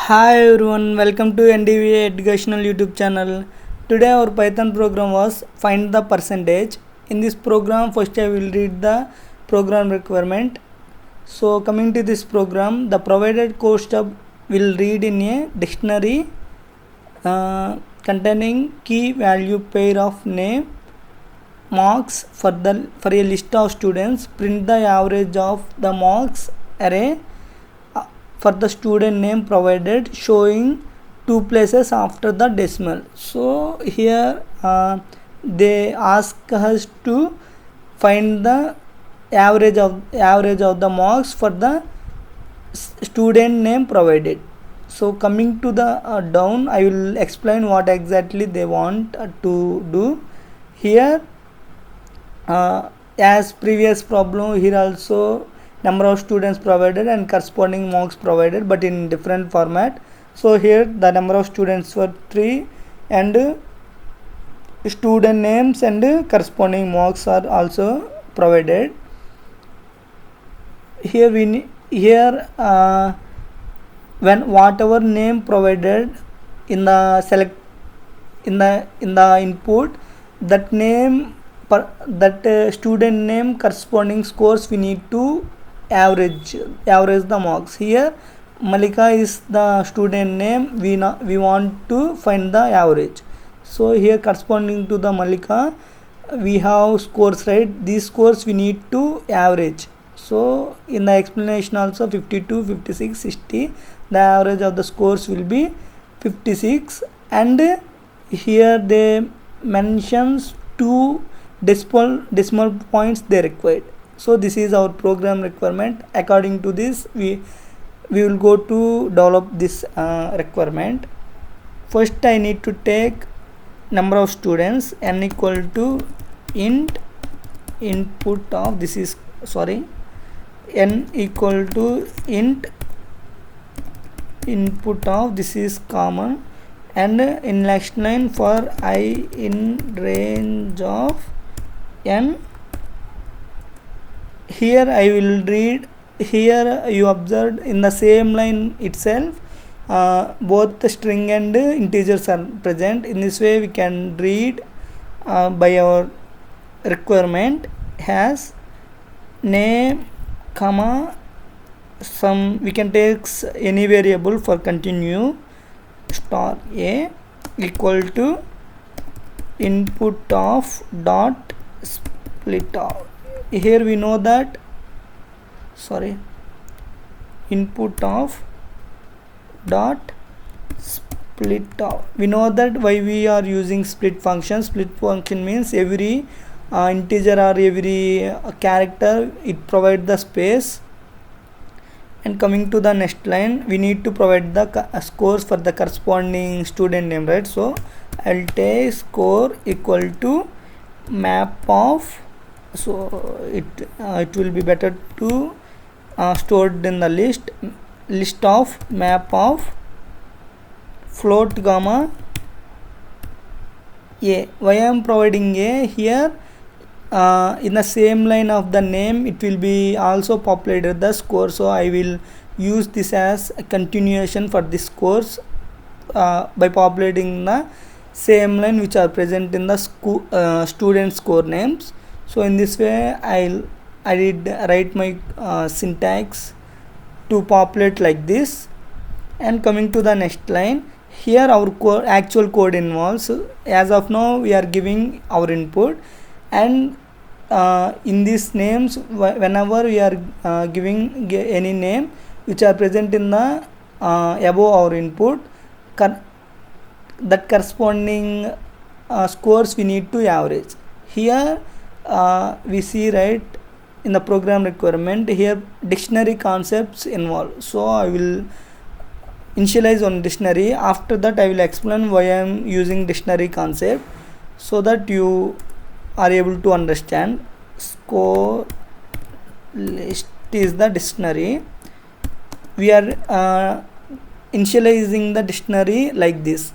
Hi everyone, welcome to NDVA educational YouTube channel. Today our Python program was find the percentage. In this program, first I will read the program requirement. So coming to this program, the provided code stub will read in a dictionary containing key value pair of name marks for a list of students. Print the average of the marks array for the student name provided, showing two places after the decimal. So here they ask us to find the average of the marks for the student name provided. So coming to the down, I will explain what exactly they want to do here. As previous problem, here also number of students provided and corresponding marks provided, but in different format. So here the number of students were 3 and student names and corresponding marks are also provided. Here when whatever name provided in the select in the input, that name student name corresponding scores we need to average the marks. Here Malika is the student name, we want to find the average. So here corresponding to the Malika we have scores, right? These scores we need to average. So in the explanation also 52, 56, 60, the average of the scores will be 56, and here they mentions two decimal points they required. So this is our program requirement. According to this we will go to develop this requirement. First I need to take number of students, n equal to int input of n equal to int input of this is common, and in next line for I in range of n. Here I will read. Here you observed in the same line itself both the string and integers are present. In this way we can read by our requirement has name comma some, we can take any variable for continue star a equal to input of dot split out. Here we know that input of dot split out. We know that why we are using split function. Split function means every integer or every character it provides the space. And coming to the next line, we need to provide the scores for the corresponding student name, right? So I'll take score equal to map of, so it will be better to stored in the list of map of float gamma a. Why I am providing a here? In the same line of the name it will be also populated the score, so I will use this as a continuation for this course by populating the same line which are present in the student score names. So in this way I did write my syntax to populate like this. And coming to the next line, here our actual code involves, as of now we are giving our input, and in these names whenever we are giving any name which are present in the above our input, that corresponding scores we need to average. Here we see, right, in the program requirement here dictionary concepts involved. So I will initialize on dictionary. After that I will explain why I am using dictionary concept, so that you are able to understand. Score list is the dictionary. We are initializing the dictionary like this,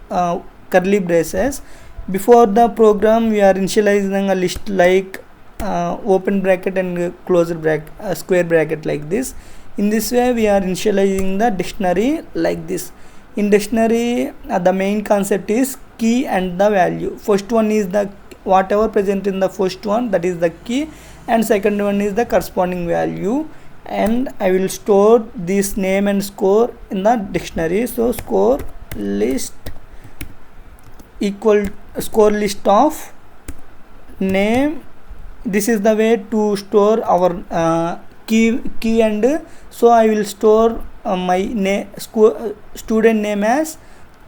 curly braces. Before the program we are initializing a list like open bracket and closed bracket, square bracket like this. In this way we are initializing the dictionary like this. In dictionary the main concept is key and the value. First one is the whatever present in the first one, that is the key, and second one is the corresponding value. And I will store this name and score in the dictionary. So score list equal score list of name. This is the way to store our key, and so I will store my student name as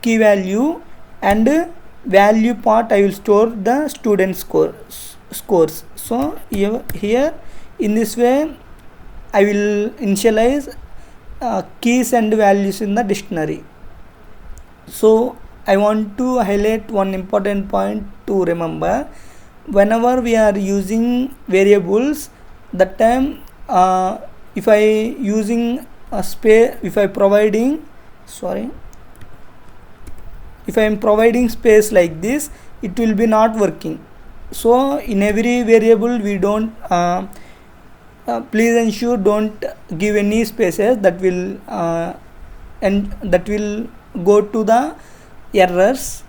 key value, and value part I will store the student scores. So here in this way I will initialize keys and values in the dictionary. So I want to highlight one important point to remember. Whenever we are using variables, that time if I using a space, if I am providing space like this, it will be not working. So in every variable we don't please ensure don't give any spaces, that will go to the errors.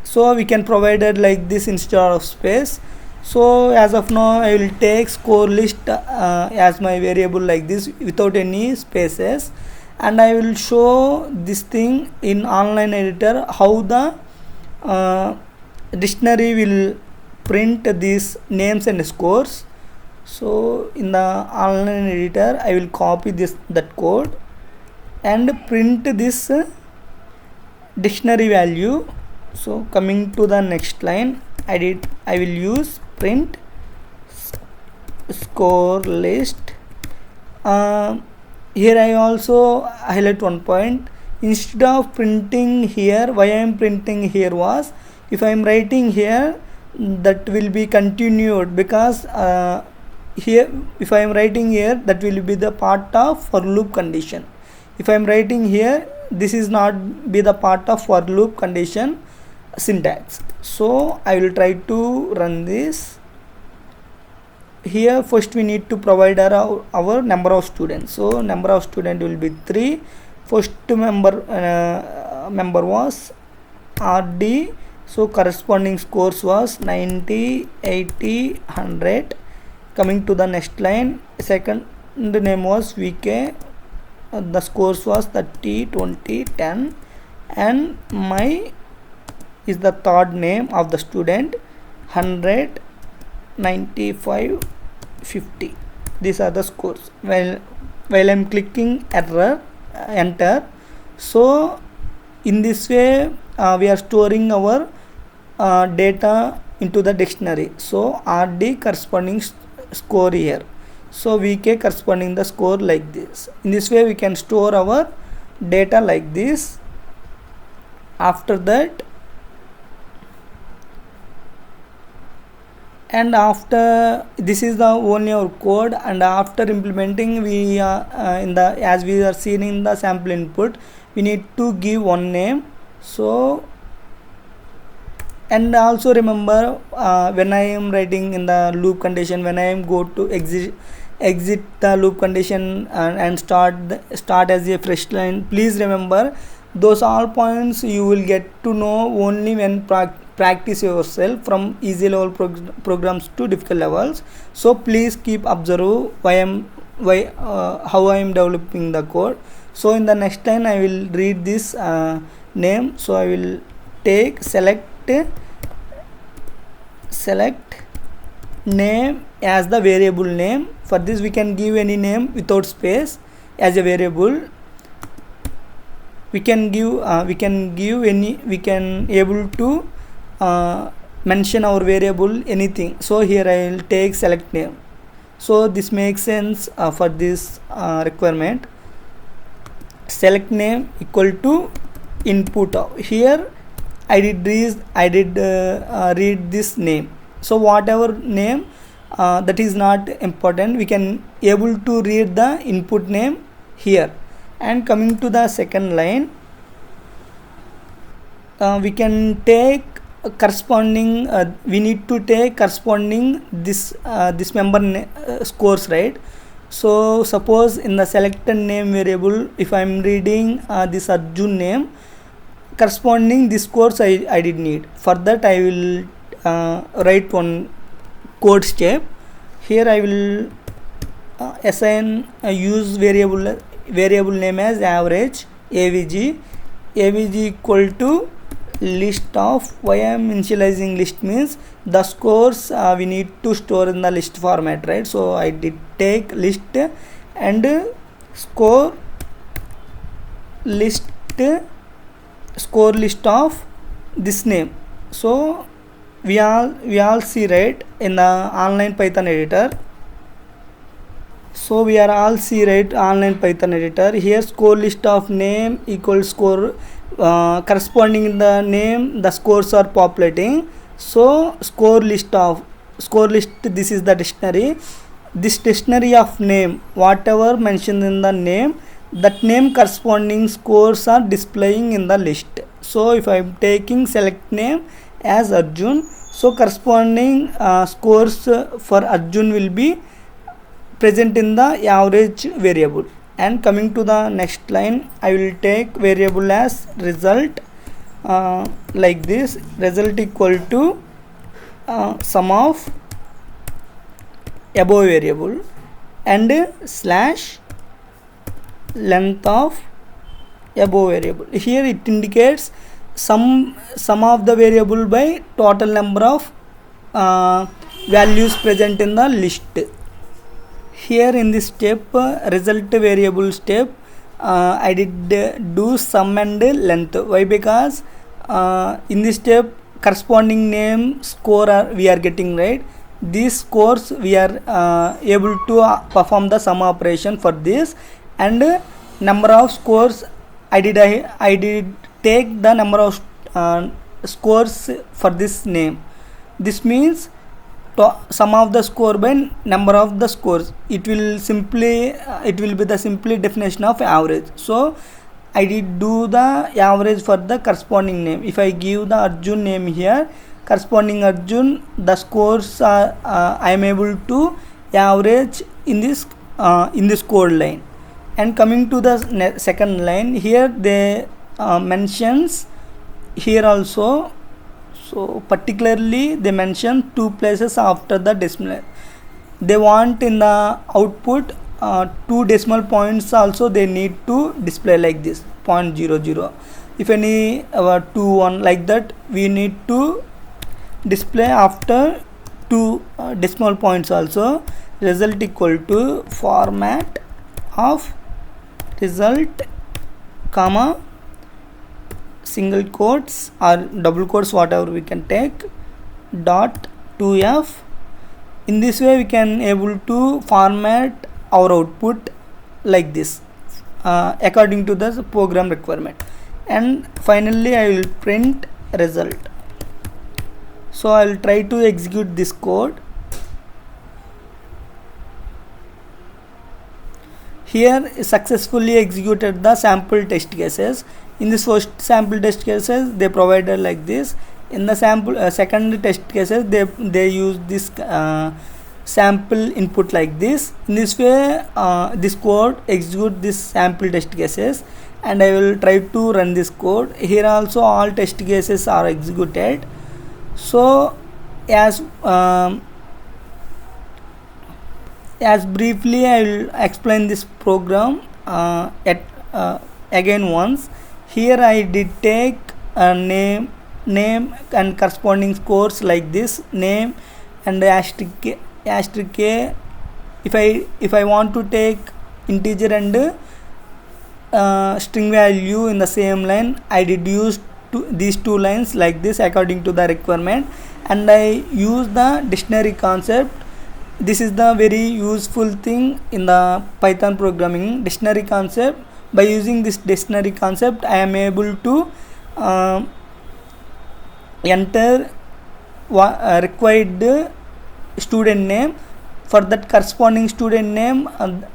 So we can provide it like this instead of space. So as of now I will take score list as my variable like this without any spaces, and I will show this thing in online editor how the dictionary will print these names and scores. So in the online editor I will copy that code and print this dictionary value. So coming to the next line, I will use print score list. Here I also highlight one point. Instead of printing here, why I am printing here was, if I am writing here, that will be continued, because here if I am writing here, that will be the part of for loop condition. If I am writing here, this is not be the part of for loop condition syntax. So I will try to run this. Here first we need to provide our number of students. So number of student will be 3. First member was RD. So corresponding scores was 90, 80, 100. Coming to the next line, second name was VK. The scores was 30, 20, 10, and my is the third name of the student, 100, 95, 50. These are the scores. While I'm clicking enter, so in this way we are storing our data into the dictionary. So RD corresponding score here, so VK corresponding the score like this. In this way we can store our data like this. After that, and after this is the only our code, and after implementing we as we are seeing in the sample input, we need to give one name. So and also remember, when I am writing in the loop condition, when I am go to exit the loop condition and start as a fresh line, please remember those all points you will get to know only when practice yourself from easy level programs to difficult levels. So please keep observe how I am developing the code. So in the next line I will read this name. So I will take select name as the variable name. For this we can give any name without space as a variable. We can able to mention our variable anything. So here I will take select name. So this makes sense for this requirement. Select name equal to input. Here I did read this name. So whatever name that is not important, we can able to read the input name here. And coming to the second line, we can take corresponding we need to take corresponding this member scores, right? So suppose in the selected name variable, if I am reading this Arjun name, corresponding this course I did need. For that I will write one code step. Here I will assign use variable name as average avg equal to list of. Why I am initializing list means the scores we need to store in the list format, right? So I did take list and score list of this name. So we all see, right, in the online Python editor. So we are all see, right, online Python editor. Here score list of name equals score corresponding in the name the scores are populating. So score list, this is the dictionary. This dictionary of name, whatever mentioned in the name, that name corresponding scores are displaying in the list. So if I am taking select name as Arjun, so corresponding scores for Arjun will be present in the average variable. And coming to the next line, I will take variable as result, like this, result equal to sum of above variable and slash length of above variable. Here it indicates sum of the variable by total number of values present in the list. Here in this step, result variable step, I did do sum and length. Why? Because in this step corresponding name score we are getting, right? These scores we are able to perform the sum operation for this, and number of scores I did take the number of scores for this name. This means sum of the score by number of the scores. It will be the simply definition of average. So I did do the average for the corresponding name. If I give the Arjun name here, corresponding Arjun, the scores are I am able to average in this code line. And coming to the second line, here they mentions here also. So particularly they mention 2 places after the decimal. They want in the output 2 decimal points also they need to display like this 0.00. If any 2 1 like that, we need to display after 2 decimal points also. Result equal to format of result comma single quotes or double quotes, whatever we can take, dot 2f. In this way we can able to format our output like this according to the program requirement. And finally I will print result. So I will try to execute this code. Here successfully executed the sample test cases. In this first sample test cases they provided like this. In the sample second test cases they use this sample input like this. In this way this code execute this sample test cases, and I will try to run this code. Here also all test cases are executed. So as briefly I will explain this program again once. Here I did take a name and corresponding scores like this, name and asterisk k. If I want to take integer and string value in the same line, I did use these 2 lines like this according to the requirement, and I use the dictionary concept. This is the very useful thing in the Python programming, dictionary concept. By using this dictionary concept, I am able to enter required student name. For that corresponding student name,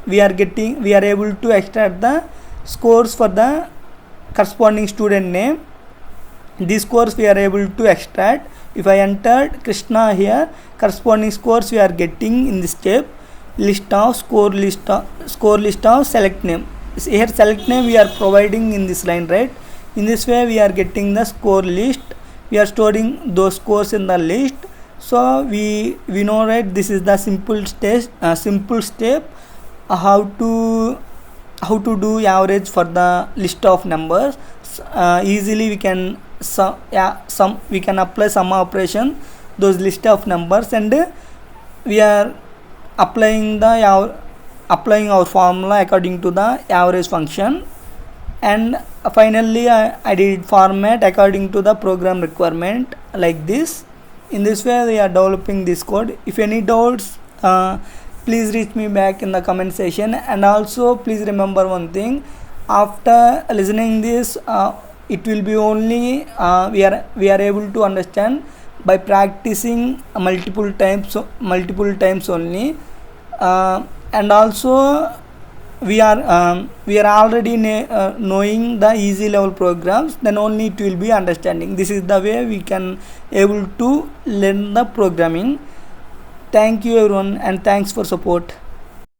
we are able to extract the scores for the corresponding student name. These scores we are able to extract. If I entered Krishna here, corresponding scores we are getting in this step. score list of select name. Here select name we are providing in this line, right? In this way we are getting the score list. We are storing those scores in the list. So we know, right, this is the simple step how to do average for the list of numbers. Easily we can we can apply sum operation those list of numbers, and we are applying our formula according to the average function. And finally I did format according to the program requirement, like this. In this way we are developing this code. If any doubts, please reach me back in the comment section. And also please remember one thing, after listening this, it will be only we are able to understand by practicing multiple times only. And also we are already knowing the easy level programs, then only it will be understanding. This is the way we can able to learn the programming. Thank you everyone, and thanks for support.